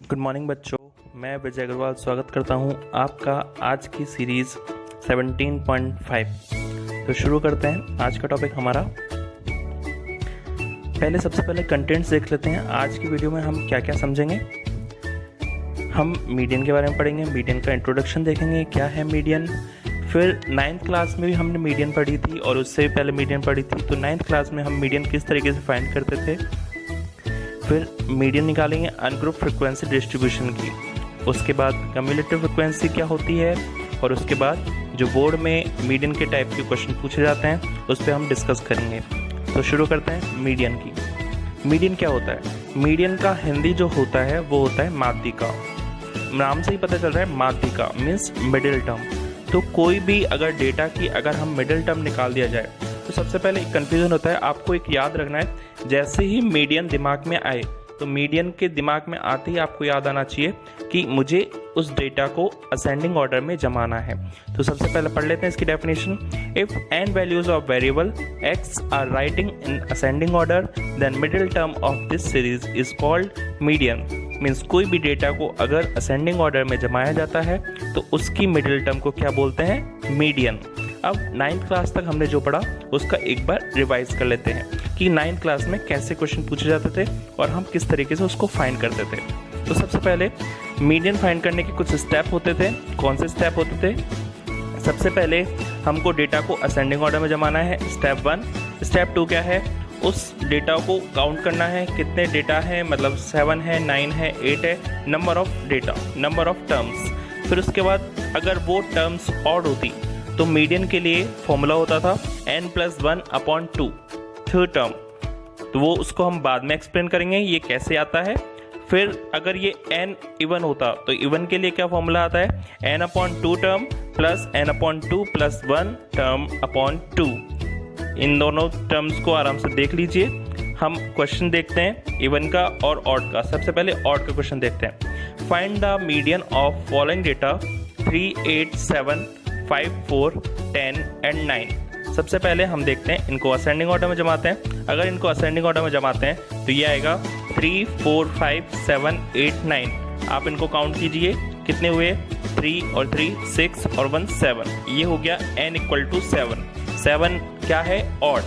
Good morning बच्चों, मैं विजय अग्रवाल स्वागत करता हूं आपका आज की सीरीज़ 17.5। तो शुरू करते हैं आज का टॉपिक हमारा। सबसे पहले कंटेंट्स देख लेते हैं। आज की वीडियो में हम क्या क्या समझेंगे। हम मीडियन के बारे में पढ़ेंगे, मीडियन का इंट्रोडक्शन देखेंगे, क्या है मीडियन। फिर 9th क्लास में भी हमने मीडियन पढ़ी थी और उससे भी पहले मीडियन पढ़ी थी। तो 9th क्लास में हम मीडियन किस तरीके से फाइंड करते थे। फिर मीडियन निकालेंगे अनग्रुप फ्रिक्वेंसी डिस्ट्रीब्यूशन की। उसके बाद कम्युलेटिव फ्रिक्वेंसी क्या होती है, और उसके बाद जो बोर्ड में मीडियन के टाइप के क्वेश्चन पूछे जाते हैं उस पर हम डिस्कस करेंगे। तो शुरू करते हैं मीडियन की। मीडियन क्या होता है? मीडियन का हिंदी जो होता है वो होता है माध्यिका। नाम से ही पता चल रहा है, माध्यिका मीन्स मिडिल टर्म। तो कोई भी अगर डेटा की अगर हम मिडिल टर्म निकाल दिया जाए तो सबसे पहले एक कन्फ्यूजन होता है। आपको एक याद रखना है, जैसे ही मीडियन दिमाग में आए तो मीडियन के दिमाग में आते ही आपको याद आना चाहिए कि मुझे उस डेटा को असेंडिंग ऑर्डर में जमाना है। तो सबसे पहले पढ़ लेते हैं इसकी definition. If n values of variable x are writing in ascending order then middle term of this series is called median. Means कोई भी डेटा को अगर असेंडिंग ऑर्डर में जमाया जाता है तो उसकी मिडिल टर्म को क्या बोलते हैं? मीडियन। अब 9th क्लास तक हमने जो पढ़ा उसका एक बार रिवाइज कर लेते हैं कि 9th क्लास में कैसे क्वेश्चन पूछे जाते थे और हम किस तरीके से उसको फाइंड करते थे। तो सबसे पहले मीडियन फाइंड करने के कुछ स्टेप होते थे। कौन से स्टेप होते थे? सबसे पहले हमको डेटा को असेंडिंग ऑर्डर में जमाना है, स्टेप 1। स्टेप 2 क्या है? उस डेटा को काउंट करना है, कितने डेटा है, मतलब 7 है, 9 है, 8 है, number of data, number of terms. फिर उसके बाद अगर वो टर्म्स ऑड होती तो मीडियन के लिए फॉर्मूला होता था n+1/2 थर्ड टर्म। तो वो उसको हम बाद में एक्सप्लेन करेंगे ये कैसे आता है। फिर अगर ये n इवन होता तो इवन के लिए क्या फॉर्मूला आता है? n/2 term plus n/2 plus 1 term upon 2। इन दोनों टर्म्स को आराम से देख लीजिए। हम क्वेश्चन देखते हैं इवन का और ऑड का। सबसे पहले ऑड का क्वेश्चन देखते हैं। Find the median of following data 3, 8, 7, 5, 4, 10 and 9। सबसे पहले हम देखते हैं इनको असेंडिंग ऑर्डर में जमाते हैं। अगर इनको असेंडिंग ऑर्डर में जमाते हैं तो ये आएगा 3, 4, 5, 7, 8, 9। आप इनको काउंट कीजिए, कितने हुए? 3 और 3 6 और 1 7। ये हो गया n = 7। 7 क्या है? ऑड।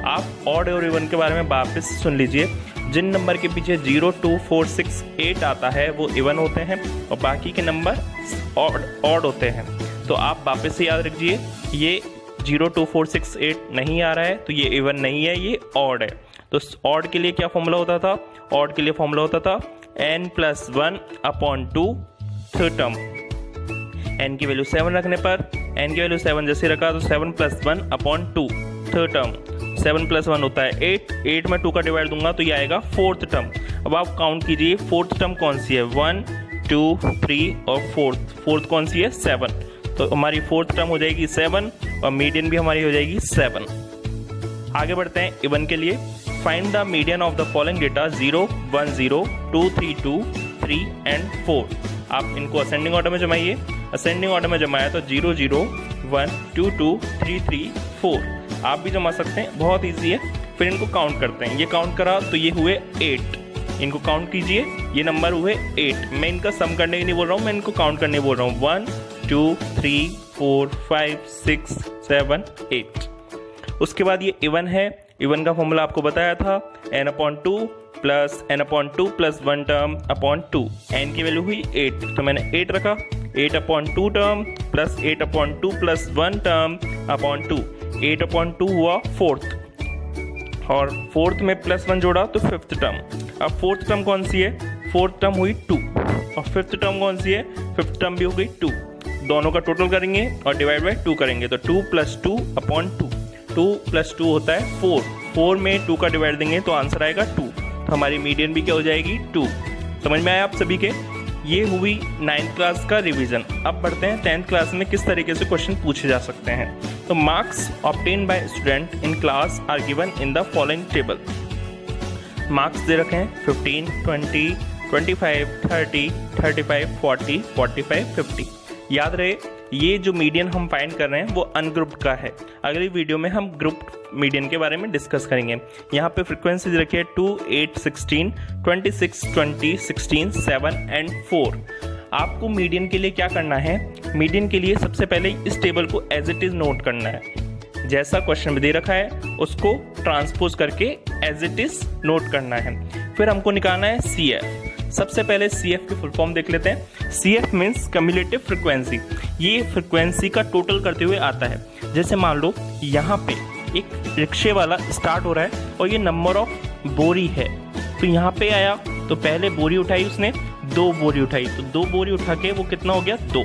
आप ऑड और इवन के बारे में वापस सुन लीजिए। जिन नंबर के पीछे 0, 2, 4, 6, 8 आता है वो इवन होते हैं और बाकी के नंबर ऑड होते हैं। तो आप वापस से याद रखिए, ये 0, 2, 4, 6, 8 नहीं आ रहा है तो ये इवन नहीं है, ये ऑड है। तो ऑड के लिए क्या फॉर्मूला होता था? ऑड के लिए फॉर्मूला होता था n+1/2 थर्ड टर्म। n की वैल्यू 7 रखने पर, n की वैल्यू 7 जैसे रखा तो 7 + 1/2 थर्ड टर्म। 7 + 1 होता है 8। 8 में 2 का डिवाइड दूंगा तो ये आएगा फोर्थ टर्म। अब आप काउंट कीजिए फोर्थ टर्म कौन सी है? 1, 2, 3 और फोर्थ कौन सी है? 7। तो हमारी फोर्थ टर्म हो जाएगी 7 और मीडियन भी हमारी हो जाएगी 7। आगे बढ़ते हैं इवन के लिए। Find the median of the following data 0, 1, 0, 2, 3, 2, 3 and 4। आप इनको असेंडिंग ऑर्डर में जमाइए। असेंडिंग ऑर्डर में जमाया तो 0, 0, 1, 2, 2, 3, 3, 4। आप भी जमा सकते हैं, बहुत ईजी है। फिर इनको काउंट करते हैं। ये काउंट करा तो ये हुए 8। इनको काउंट कीजिए, ये नंबर हुए 8। मैं इनका सम करने की नहीं बोल रहा हूँ, मैं इनको काउंट करने बोल रहा हूँ। 1, 2, 3, 4, 5, 6, 7, 8। उसके बाद ये इवन है। इवन का फॉर्मूला आपको बताया था n/2 plus n/2 plus 1 term upon 2। n की वैल्यू हुई 8 तो मैंने 8 रखा। 8/2 term plus 8/2 plus 1 term upon 2। 8/2 हुआ फोर्थ और फोर्थ में प्लस 1 जोड़ा तो फिफ्थ टर्म। अब फोर्थ टर्म कौन सी है? फोर्थ टर्म हुई 2 और फिफ्थ टर्म कौन सी है? फिफ्थ टर्म भी हो गई 2। दोनों का टोटल करेंगे और डिवाइड बाय 2 करेंगे तो 2 + 2/2। 2 + 2 होता है 4। 4 में 2 का डिवाइड देंगे तो आंसर आएगा 2। तो हमारी मीडियन भी क्या हो जाएगी? 2। समझ में आया आप सभी के? ये हुई 9th क्लास का रिवीजन। अब बढ़ते हैं 10th क्लास में किस तरीके से क्वेश्चन पूछे जा सकते हैं। तो marks obtain by student in class are given in the following table. Marks दे रखे हैं 15, 20, 25, 30, 35, 40, 45, 50। याद रहे ये जो मीडियन हम फाइंड कर रहे हैं वो अनग्रुप्ड का है। अगली वीडियो में हम ग्रुप्ड मीडियन के बारे में डिस्कस करेंगे। यहाँ पे फ्रीक्वेंसीज रखी है 2, 8, 16, 26, 20, 16, 7 एंड 4। आपको मीडियन के लिए क्या करना है, मीडियन के लिए सबसे पहले इस टेबल को एज इट इज नोट करना है। जैसा क्वेश्चन में दे रखा है उसको ट्रांसपोज करके एज इट इज नोट करना है। फिर हमको निकालना है CF। सबसे पहले CF की फुल फॉर्म देख लेते हैं। CF means cumulative frequency. ये फ्रीक्वेंसी का टोटल करते हुए आता है। जैसे मान लो यहाँ पे एक रिक्शे वाला स्टार्ट हो रहा है और ये नंबर ऑफ बोरी है, तो यहाँ पे आया तो पहले बोरी उठाई उसने, 2 बोरी उठाई, तो 2 बोरी उठा के वो कितना हो गया 2।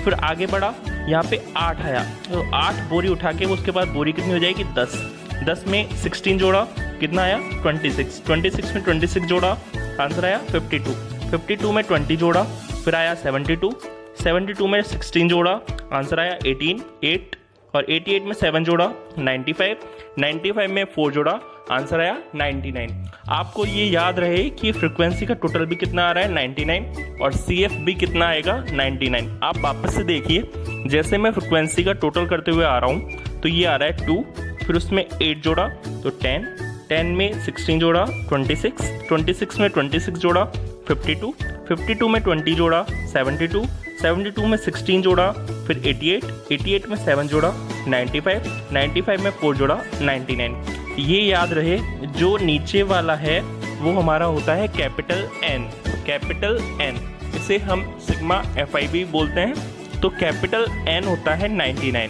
फिर आगे बढ़ा, यहाँ पे 8 आया तो 8 बोरी उठा के उसके बाद बोरी कितनी हो जाएगी 10। 10 में 16 जोड़ा कितना आया 26। 26 में 26 जोड़ा आंसर आया 52। 52 में 20 जोड़ा फिर आया 72। 72 में 16 जोड़ा आंसर आया 18। 8 और 88 में 7 जोड़ा 95। 95 में 4 जोड़ा आंसर आया 99। आपको ये याद रहे कि फ्रीक्वेंसी का टोटल भी कितना आ रहा है 99 और CF भी कितना आएगा 99। आप वापस से देखिए, जैसे मैं फ्रीक्वेंसी का टोटल करते हुए आ रहा हूँ तो ये आ रहा है 2, फिर उसमें 8 जोड़ा तो 10, 10 में 16 जोड़ा 26, 26 में 26 जोड़ा 52, 52 में 20 जोड़ा 72, 72 में 16 जोड़ा फिर 88, 88 में 7 जोड़ा 95, 95 में 4 जोड़ा 99। ये याद रहे जो नीचे वाला है वो हमारा होता है कैपिटल N। कैपिटल N इसे हम सिग्मा FIB बोलते हैं। तो कैपिटल N होता है 99,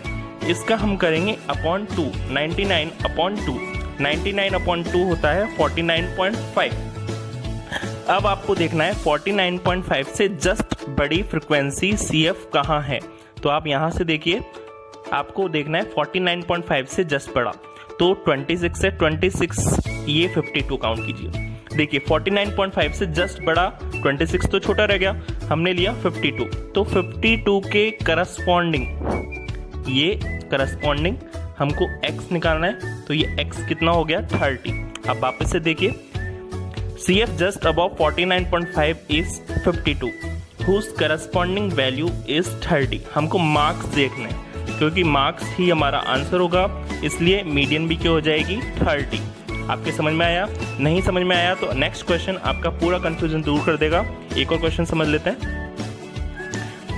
इसका हम करेंगे अपॉन 2। 99 अपॉन 2, 99 अपॉन 2 होता है 49.5। अब आपको देखना है 49.5 से जस्ट बड़ी फ्रीक्वेंसी CF कहाँ है। तो आप यहाँ से देखिए, आपको देखना है 49.5 से जस्ट बड़ा, तो 26 से 26 ये 52 काउंट कीजिए। देखिए 49.5 से जस्ट बड़ा 26 तो छोटा रह गया, हमने लिया 52। तो 52 के करस्पॉन्डिंग हमको x निकालना है, तो ये x कितना हो गया 30। अब वापस से देखिए CF just above 49.5 is 52 whose corresponding value is 30। हमको मार्क्स देखने हैं क्योंकि मार्क्स ही हमारा आंसर होगा, इसलिए मीडियन भी क्या हो जाएगी 30। आपके समझ में आया? नहीं समझ में आया तो नेक्स्ट क्वेश्चन आपका पूरा कंफ्यूजन दूर कर देगा। एक और क्वेश्चन समझ लेते हैं।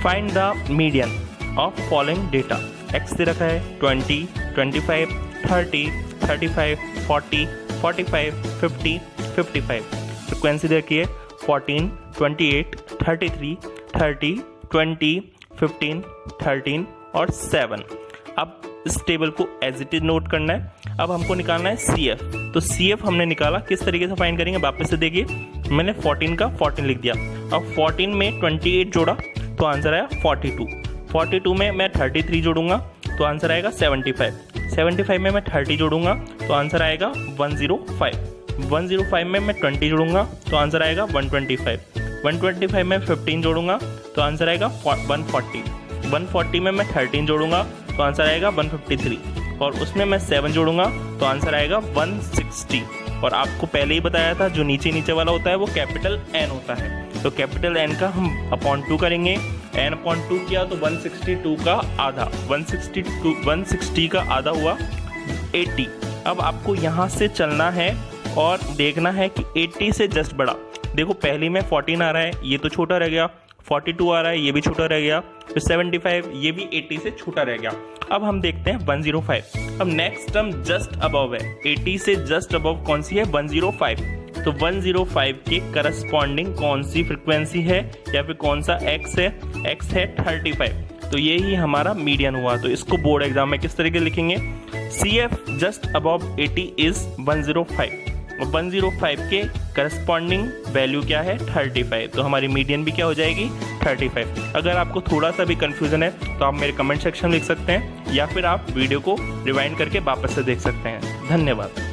Find the median of following data. x दे रखा है 20, 25, 30, 35, 40, 45, 50, 55। फ्रीक्वेंसी देखिए 14, 28, 33, 30, 20, 15, 13 और 7। अब इस टेबल को एज इट इज नोट करना है। अब हमको निकालना है CF। तो CF हमने निकाला, किस तरीके से फाइंड करेंगे वापस से देखिए, मैंने 14 का 14 लिख दिया। अब 14 में 28 जोड़ा तो आंसर आया 42। 42 में मैं 33 जोड़ूंगा तो आंसर आएगा 75। 75 में मैं 30 जोड़ूंगा तो आंसर आएगा 105। 105 में मैं 20 जोड़ूंगा तो आंसर आएगा 125। 125 में 15 जोड़ूंगा तो आंसर आएगा 140। 140 में मैं 13 जोड़ूंगा तो आंसर आएगा 153 और उसमें मैं 7 जोड़ूंगा तो आंसर आएगा 160। और आपको पहले ही बताया था जो नीचे वाला होता है वो कैपिटल N होता है। तो कैपिटल N का हम अपॉन 2 करेंगे। N अपॉन 2 किया तो 162 का आधा, 160 का आधा हुआ 80। अब आपको यहाँ से चलना है और देखना है कि 80 से जस्ट बड़ा। देखो पहली में 14 आ रहा है, ये तो छोटा रह गया। 42 आ रहा है, ये भी छोटा रह गया। फिर 75, ये भी 80 से छोटा रह गया। अब हम देखते हैं 105। अब नेक्स्ट टर्म जस्ट अबव है, 80 से जस्ट अबव कौन सी है 105। तो 105 के करस्पॉन्डिंग कौन सी फ्रीक्वेंसी है या फिर कौन सा x है? x है 35। तो ये ही हमारा मीडियन हुआ। तो इसको बोर्ड एग्जाम में किस तरीके लिखेंगे? CF जस्ट अबव 80 इज 105 और 105 के करस्पॉन्डिंग वैल्यू क्या है 35। तो हमारी मीडियन भी क्या हो जाएगी 35। अगर आपको थोड़ा सा भी कंफ्यूजन है तो आप मेरे कमेंट सेक्शन में लिख सकते हैं या फिर आप वीडियो को रिवाइंड करके वापस से देख सकते हैं। धन्यवाद।